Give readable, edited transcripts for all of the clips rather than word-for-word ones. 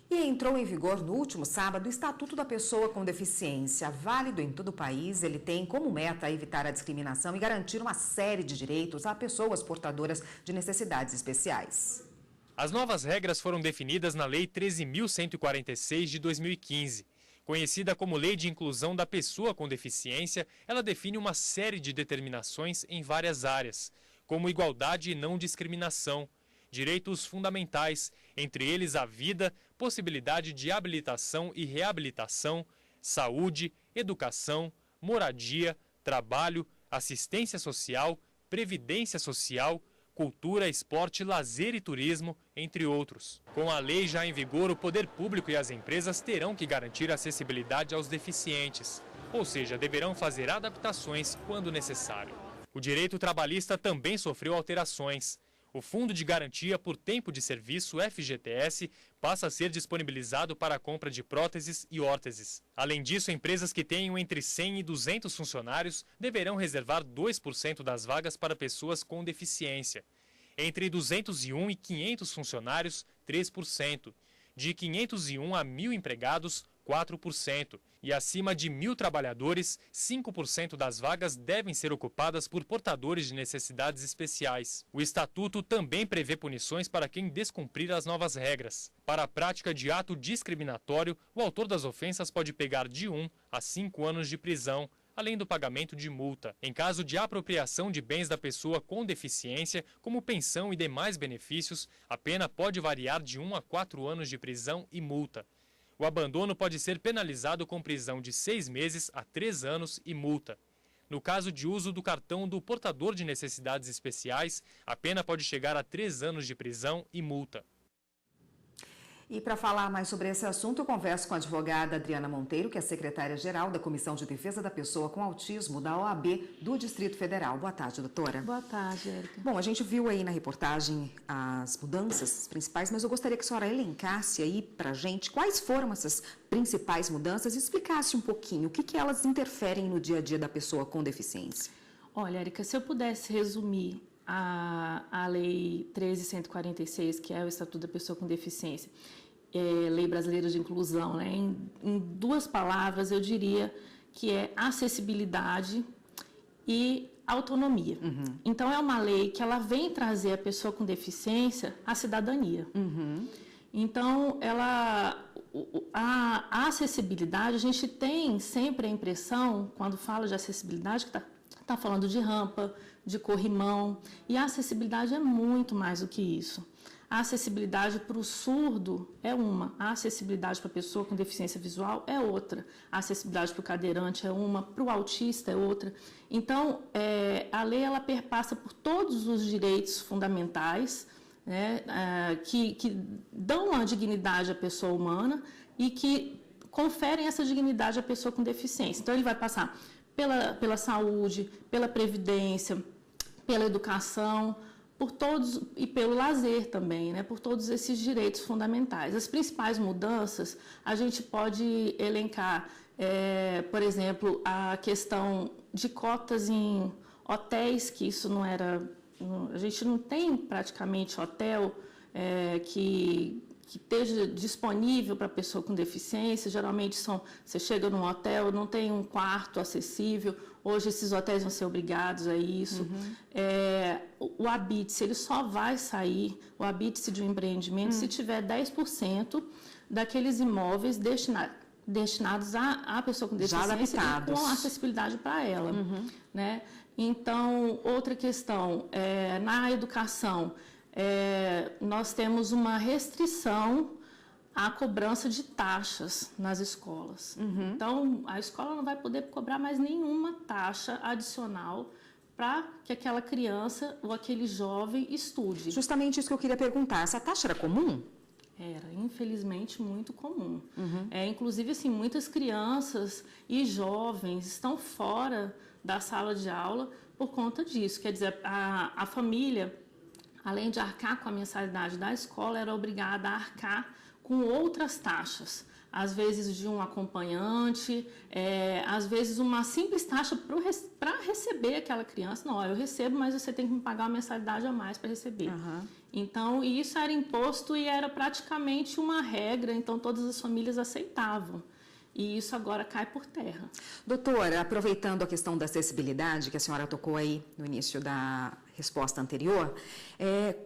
E entrou em vigor no último sábado o Estatuto da Pessoa com Deficiência. Válido em todo o país, ele tem como meta evitar a discriminação e garantir uma série de direitos a pessoas portadoras de necessidades especiais. As novas regras foram definidas na Lei 13.146 de 2015. Conhecida como Lei de Inclusão da Pessoa com Deficiência, ela define uma série de determinações em várias áreas, como igualdade e não discriminação, direitos fundamentais, entre eles a vida, possibilidade de habilitação e reabilitação, saúde, educação, moradia, trabalho, assistência social, previdência social, cultura, esporte, lazer e turismo, entre outros. Com a lei já em vigor, o poder público e as empresas terão que garantir acessibilidade aos deficientes, ou seja, deverão fazer adaptações quando necessário. O direito trabalhista também sofreu alterações. O Fundo de Garantia por Tempo de Serviço, FGTS, passa a ser disponibilizado para a compra de próteses e órteses. Além disso, empresas que tenham entre 100 e 200 funcionários deverão reservar 2% das vagas para pessoas com deficiência. Entre 201 e 500 funcionários, 3%. De 501 a 1.000 empregados, 4%. E acima de 1.000 trabalhadores, 5% das vagas devem ser ocupadas por portadores de necessidades especiais. O Estatuto também prevê punições para quem descumprir as novas regras. Para a prática de ato discriminatório, o autor das ofensas pode pegar de 1 a 5 anos de prisão, além do pagamento de multa. Em caso de apropriação de bens da pessoa com deficiência, como pensão e demais benefícios, a pena pode variar de 1 a 4 anos de prisão e multa. O abandono pode ser penalizado com prisão de 6 meses a 3 anos e multa. No caso de uso do cartão do portador de necessidades especiais, a pena pode chegar a 3 anos de prisão e multa. E para falar mais sobre esse assunto, eu converso com a advogada Adriana Monteiro, que é secretária-geral da Comissão de Defesa da Pessoa com Autismo da OAB do Distrito Federal. Boa tarde, doutora. Boa tarde, Érica. Bom, a gente viu aí na reportagem as mudanças principais, mas eu gostaria que a senhora elencasse aí para a gente quais foram essas principais mudanças e explicasse um pouquinho o que elas interferem no dia a dia da pessoa com deficiência. Olha, Érica, se eu pudesse resumir a Lei 13.146, que é o Estatuto da Pessoa com Deficiência, Lei Brasileira de Inclusão, né? Em 2 palavras, eu diria que é acessibilidade e autonomia. Uhum. Então, é uma lei que ela vem trazer a pessoa com deficiência à cidadania. Uhum. Então, a acessibilidade, a gente tem sempre a impressão, quando fala de acessibilidade, que está falando de rampa, de corrimão, e a acessibilidade é muito mais do que isso. A acessibilidade para o surdo é uma, a acessibilidade para a pessoa com deficiência visual é outra, a acessibilidade para o cadeirante é uma, para o autista é outra. Então, a lei ela perpassa por todos os direitos fundamentais, né, que dão uma dignidade à pessoa humana e que conferem essa dignidade à pessoa com deficiência. Então, ele vai passar pela saúde, pela previdência, pela educação, por todos e pelo lazer também, né, por todos esses direitos fundamentais. As principais mudanças a gente pode elencar, por exemplo, a questão de cotas em hotéis, que isso não era, a gente não tem praticamente hotel que esteja disponível para a pessoa com deficiência. Geralmente você chega num hotel, não tem um quarto acessível. Hoje esses hotéis vão ser obrigados a isso. Uhum. O habite-se, ele só vai sair, o habite-se de um empreendimento, se tiver 10% daqueles imóveis destinados à pessoa com deficiência e com acessibilidade para ela. Uhum. Né? Então, outra questão, na educação, nós temos uma restrição à cobrança de taxas nas escolas. Uhum. Então, a escola não vai poder cobrar mais nenhuma taxa adicional para que aquela criança ou aquele jovem estude. Justamente isso que eu queria perguntar. Essa taxa era comum? Era, infelizmente, muito comum. Uhum. Inclusive, assim, muitas crianças e jovens estão fora da sala de aula por conta disso. Quer dizer, a família, além de arcar com a mensalidade da escola, era obrigada a arcar com outras taxas. às vezes de um acompanhante, às vezes uma simples taxa para receber aquela criança. Não, eu recebo, mas você tem que me pagar uma mensalidade a mais para receber. Então, isso era imposto e era praticamente uma regra, então todas as famílias aceitavam. E isso agora cai por terra. Doutora, aproveitando a questão da acessibilidade, que a senhora tocou aí no início da resposta anterior,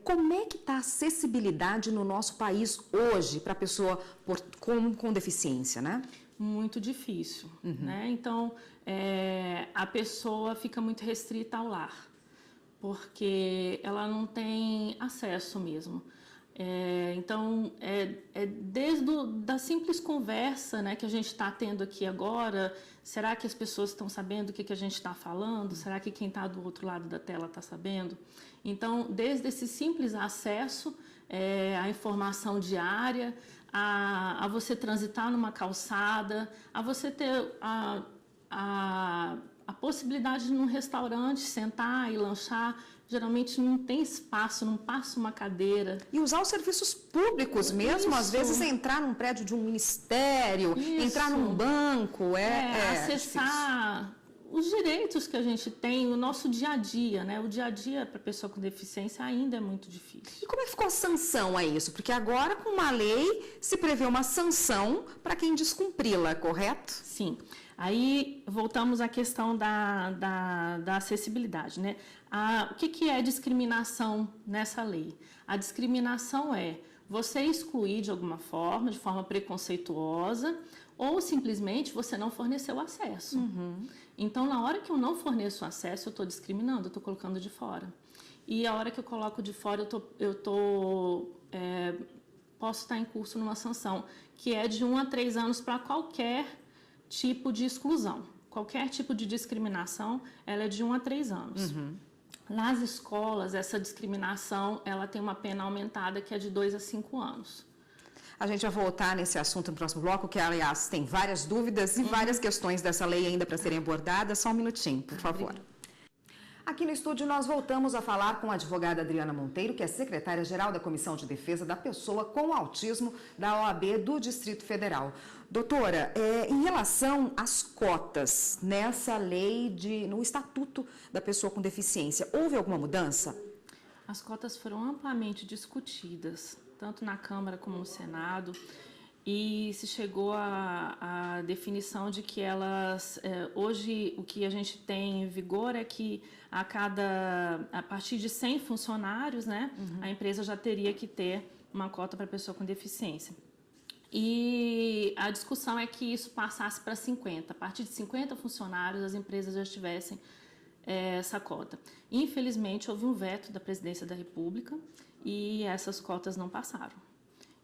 como é que está a acessibilidade no nosso país hoje para a pessoa com deficiência, né? Muito difícil, né? Então, a pessoa fica muito restrita ao lar, porque ela não tem acesso mesmo. Então, desde da simples conversa, né, que a gente está tendo aqui agora, será que as pessoas estão sabendo o que a gente está falando? Será que quem está do outro lado da tela está sabendo? Então, desde esse simples acesso à informação diária, a você transitar numa calçada, a você ter a possibilidade de ir num restaurante, sentar e lanchar. Geralmente não tem espaço, não passa uma cadeira. E usar os serviços públicos mesmo, às vezes entrar num prédio de um ministério, entrar num banco, acessar os direitos que a gente tem, o nosso dia a dia, né? O dia a dia para a pessoa com deficiência ainda é muito difícil. E como é que ficou a sanção a isso? Porque agora, com uma lei, se prevê uma sanção para quem descumpri-la, correto? Sim. Aí, voltamos à questão da acessibilidade, né? O que é discriminação nessa lei? A discriminação é você excluir de alguma forma, de forma preconceituosa, ou simplesmente você não forneceu acesso. Então, na hora que eu não forneço acesso, eu estou discriminando, eu estou colocando de fora. E a hora que eu coloco de fora, posso estar em curso numa sanção, que é de 1 a 3 anos para qualquer tipo de exclusão. Qualquer tipo de discriminação, ela é de 1 a 3 anos. Nas escolas, essa discriminação, ela tem uma pena aumentada que é de 2 a 5 anos. A gente vai voltar nesse assunto no próximo bloco, que, aliás, tem várias dúvidas e várias questões dessa lei ainda para serem abordadas. Só um minutinho, por favor. Aqui no estúdio nós voltamos a falar com a advogada Adriana Monteiro, que é secretária-geral da Comissão de Defesa da Pessoa com Autismo da OAB do Distrito Federal. Doutora, em relação às cotas nessa lei, no Estatuto da Pessoa com Deficiência, houve alguma mudança? As cotas foram amplamente discutidas, tanto na Câmara como no Senado, e se chegou à definição de que elas, hoje o que a gente tem em vigor é que a partir de 100 funcionários, né, a empresa já teria que ter uma cota para pessoa com deficiência. E a discussão é que isso passasse para 50. A partir de 50 funcionários, as empresas já tivessem essa cota. Infelizmente, houve um veto da Presidência da República e essas cotas não passaram.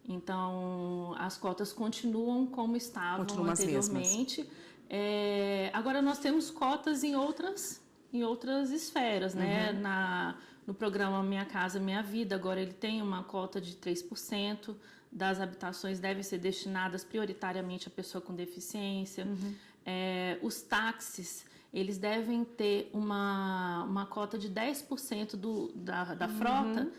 Então, as cotas continuam como estavam anteriormente. Agora, nós temos cotas em outras esferas, né? No programa Minha Casa Minha Vida, agora ele tem uma cota de 3% das habitações devem ser destinadas prioritariamente à pessoa com deficiência. Os táxis, eles devem ter uma cota de 10% da frota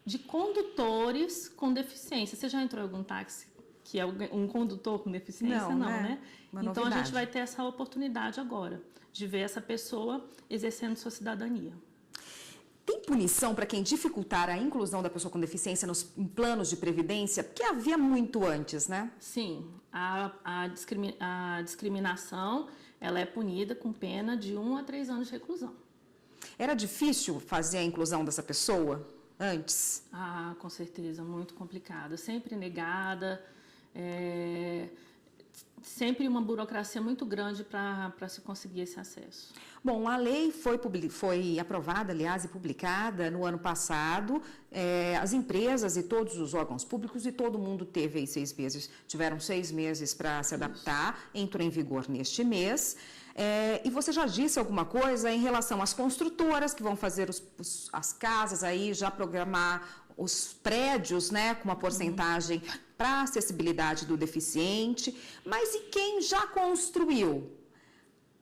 de condutores com deficiência. Você já entrou em algum táxi que é um condutor com deficiência? Não, né? Então, a gente vai ter essa oportunidade agora de ver essa pessoa exercendo sua cidadania. Tem punição para quem dificultar a inclusão da pessoa com deficiência em planos de previdência? Porque havia muito antes, né? Sim, a discriminação ela é punida com pena de 1 a 3 anos de reclusão. Era difícil fazer a inclusão dessa pessoa antes? Com certeza, muito complicado. Sempre negada, sempre uma burocracia muito grande para se conseguir esse acesso. Bom, a lei foi aprovada, aliás, e publicada no ano passado. As empresas e todos os órgãos públicos e todo mundo teve aí 6 meses, tiveram 6 meses para se adaptar, entrou em vigor neste mês. E você já disse alguma coisa em relação às construtoras que vão fazer as casas aí, já programar os prédios, né, com uma porcentagem para acessibilidade do deficiente. Mas e quem já construiu?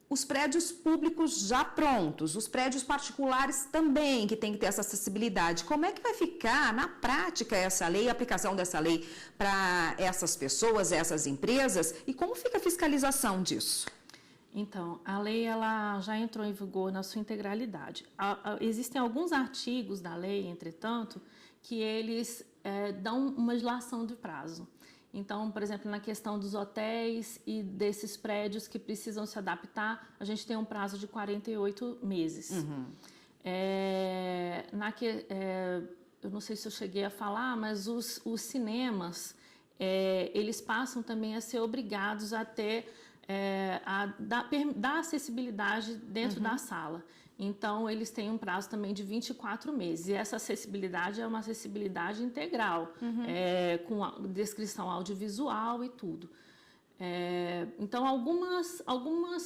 os prédios públicos já prontos, os prédios particulares também, que tem que ter essa acessibilidade. Como é que vai ficar, na prática, essa lei, a aplicação dessa lei para essas pessoas, essas empresas? E como fica a fiscalização disso? Então, a lei ela já entrou em vigor na sua integralidade. Existem alguns artigos da lei, entretanto, que eles dão uma dilação de prazo. Então, por exemplo, na questão dos hotéis e desses prédios que precisam se adaptar, a gente tem um prazo de 48 meses. Eu não sei se eu cheguei a falar, mas os cinemas, eles passam também a ser obrigados a ter, dar acessibilidade dentro da sala. Então, eles têm um prazo também de 24 meses. E essa acessibilidade é uma acessibilidade integral, com a descrição audiovisual e tudo. Então,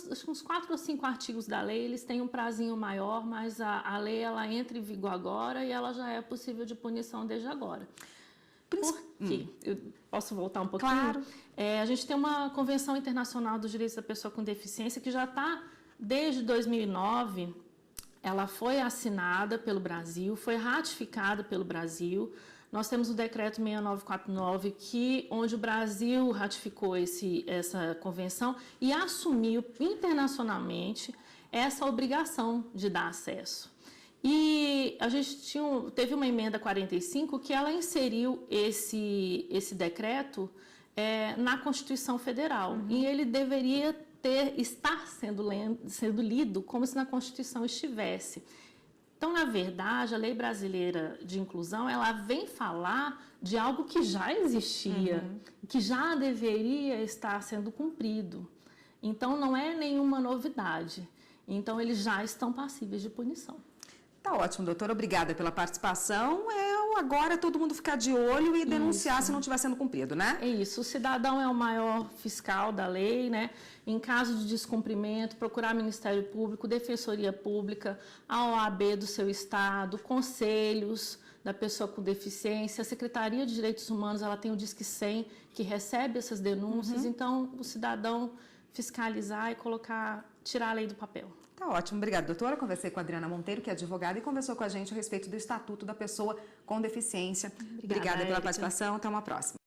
acho que uns 4 ou 5 artigos da lei, eles têm um prazinho maior, mas a lei ela entra em vigor agora e ela já é possível de punição desde agora. Por quê? Eu posso voltar um pouquinho? Claro. A gente tem uma Convenção Internacional dos Direitos da Pessoa com Deficiência que já está desde 2009. Ela foi assinada pelo Brasil, foi ratificada pelo Brasil. Nós temos o decreto 6949, onde o Brasil ratificou essa convenção e assumiu internacionalmente essa obrigação de dar acesso. E a gente teve uma emenda 45 que ela inseriu esse decreto na Constituição Federal. E ele deveria estar sendo lido como se na Constituição estivesse. Então, na verdade, a Lei Brasileira de Inclusão, ela vem falar de algo que já existia, que já deveria estar sendo cumprido. Então, não é nenhuma novidade. Então, eles já estão passíveis de punição. Tá ótimo, doutora. Obrigada pela participação. Agora todo mundo ficar de olho e denunciar se não estiver sendo cumprido, né? É isso. O cidadão é o maior fiscal da lei, né? Em caso de descumprimento, procurar Ministério Público, Defensoria Pública, a OAB do seu estado, conselhos da pessoa com deficiência, a Secretaria de Direitos Humanos, ela tem o Disque 100, que recebe essas denúncias. Então, o cidadão fiscalizar e tirar a lei do papel. Tá ótimo, obrigada, doutora. Conversei com a Adriana Monteiro, que é advogada, e conversou com a gente a respeito do Estatuto da Pessoa com Deficiência. Obrigada pela participação, até uma próxima.